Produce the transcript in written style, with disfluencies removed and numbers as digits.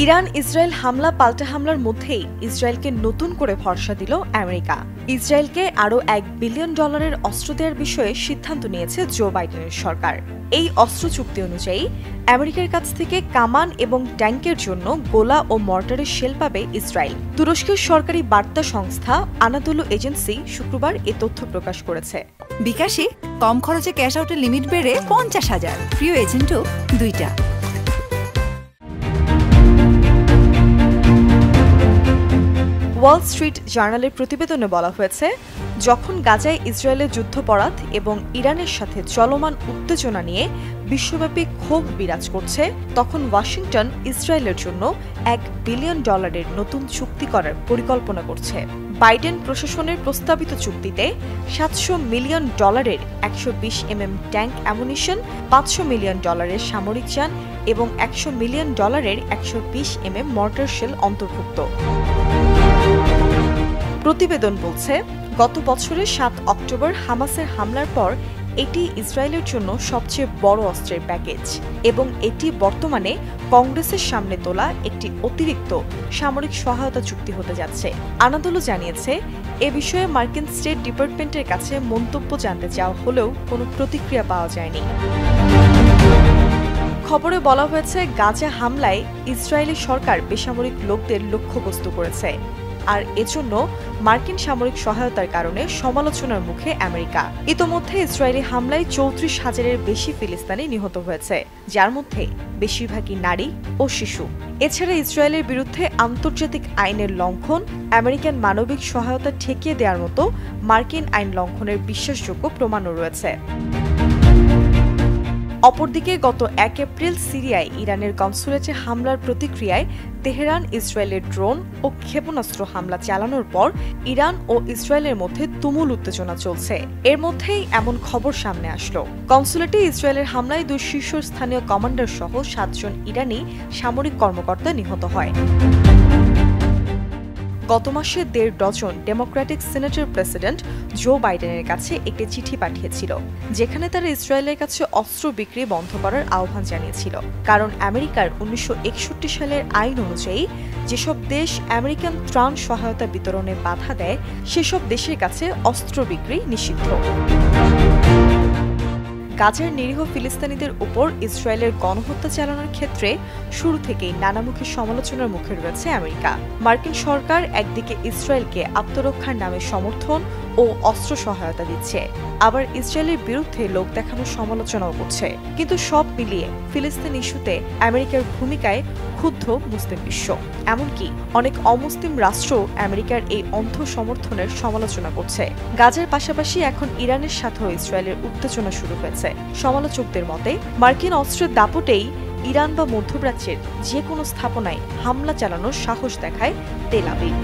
Iran Israel হামলা পাল্টা হামলার মধ্যেই ইসরায়েলকে নতুন করে ভরসা দিল আমেরিকা। ইসরায়েলকে আরও $1 বিলিয়ন অস্ত্র দেওয়ার বিষয়ে সিদ্ধান্ত নিয়েছে জো বাইডেনের সরকার। এই অস্ত্র চুক্তি অনুযায়ী আমেরিকার কাছ থেকে কামান এবং ট্যাঙ্কের জন্য গোলা ও মর্টারের শেল পাবে ইসরায়েল। তুরস্কের সরকারি বার্তা সংস্থা আনাদোলু এজেন্সি শুক্রবার এ তথ্য প্রকাশ করেছে। বিকাশে কম খরচে ক্যাশ আউটের লিমিট বেড়ে 50,000। প্রিয় এজেন্টও 2টা। ওয়াল স্ট্রিট জার্নালের প্রতিবেদনে বলা হয়েছে, যখন গাজায় ইসরায়েলের যুদ্ধাপরাধ এবং ইরানের সাথে চলমান উত্তেজনা নিয়ে বিশ্বব্যাপী ক্ষোভ বিরাজ করছে, তখন ওয়াশিংটন ইসরায়েলের জন্য $1 বিলিয়ন নতুন চুক্তি করার পরিকল্পনা করছে। বাইডেন প্রশাসনের প্রস্তাবিত চুক্তিতে $700 মিলিয়ন 120 ট্যাঙ্ক অ্যামুনিশন, $500 মিলিয়ন সামরিক যান এবং $100 মিলিয়ন 120 মর্টার শেল অন্তর্ভুক্ত। প্রতিবেদন বলছে, গত বছরের 7 অক্টোবর হামাসের হামলার পর এটি ইসরায়েলের জন্য সবচেয়ে বড় অস্ত্রের প্যাকেজ এবং এটি বর্তমানে কংগ্রেসের সামনে তোলা একটি অতিরিক্ত সামরিক সহায়তা চুক্তি হতে যাচ্ছে। আনাদোলু জানিয়েছে, এ বিষয়ে মার্কিন স্টেট ডিপার্টমেন্টের কাছে মন্তব্য জানতে চাওয়া হলেও কোনো প্রতিক্রিয়া পাওয়া যায়নি। খবরে বলা হয়েছে, গাজা হামলায় ইসরায়েলি সরকার বেসামরিক লোকদের লক্ষ্যবস্তু করেছে, আর এজন্য মার্কিন সামরিক সহায়তার কারণে সমালোচনার মুখে আমেরিকা। ইতোমধ্যে ইসরায়েলি হামলায় 34,000-এর বেশি ফিলিস্তিনি নিহত হয়েছে, যার মধ্যে বেশিরভাগই নারী ও শিশু। এছাড়া ইসরায়েলের বিরুদ্ধে আন্তর্জাতিক আইনের লঙ্ঘন, আমেরিকান মানবিক সহায়তা ঠেকিয়ে দেওয়ার মতো মার্কিন আইন লঙ্ঘনের বিশ্বাসযোগ্য প্রমাণও রয়েছে। অপরদিকে গত 1 এপ্রিল সিরিয়ায় ইরানের কনসুলেটে হামলার প্রতিক্রিয়ায় তেহরান ইসরায়েলের ড্রোন ও ক্ষেপণাস্ত্র হামলা চালানোর পর ইরান ও ইসরায়েলের মধ্যে তুমুল উত্তেজনা চলছে। এর মধ্যেই এমন খবর সামনে আসলো, কনসুলেটে ইসরায়েলের হামলায় 2 শীর্ষস্থানীয় কমান্ডার সহ 7 জন ইরানি সামরিক কর্মকর্তা নিহত হয়। গত মাসে 1.5 ডজন ডেমোক্রেটিক সিনেটের প্রেসিডেন্ট জো বাইডেনের কাছে একটি চিঠি পাঠিয়েছিল, যেখানে তারা ইসরায়েলের কাছে অস্ত্র বিক্রি বন্ধ করার আহ্বান জানিয়েছিল। কারণ আমেরিকার 1961 সালের আইন অনুযায়ী যেসব দেশ আমেরিকান ত্রাণ সহায়তা বিতরণে বাধা দেয়, সেসব দেশের কাছে অস্ত্র বিক্রি নিষিদ্ধ। গাজার নিরীহ ফিলিস্তিনিদের উপর ইসরায়েলের গণহত্যা চালানোর ক্ষেত্রে শুরু থেকেই নানামুখী সমালোচনার মুখে রয়েছে আমেরিকা। মার্কিন সরকার একদিকে ইসরায়েলকে আত্মরক্ষার নামে সমর্থন ও অস্ত্র সহায়তা দিচ্ছে, আবার ইসরায়েলের বিরুদ্ধে লোক দেখানোর সমালোচনাও করছে। কিন্তু সব মিলিয়ে ফিলিস্তিন ইস্যুতে আমেরিকার ভূমিকায় ক্ষুব্ধ মুসলিম বিশ্ব। এমনকি অনেক অমুসলিম রাষ্ট্র আমেরিকার এই অন্ধ সমর্থনের সমালোচনা করছে। গাজার পাশাপাশি এখন ইরানের সাথেও ইসরায়েলের উত্তেজনা শুরু হয়েছে। সমালোচকদের মতে, মার্কিন অস্ত্রের দাপটেই ইরান বা মধ্যপ্রাচ্যের যে কোনো স্থাপনায় হামলা চালানোর সাহস দেখায় তেল আবিব।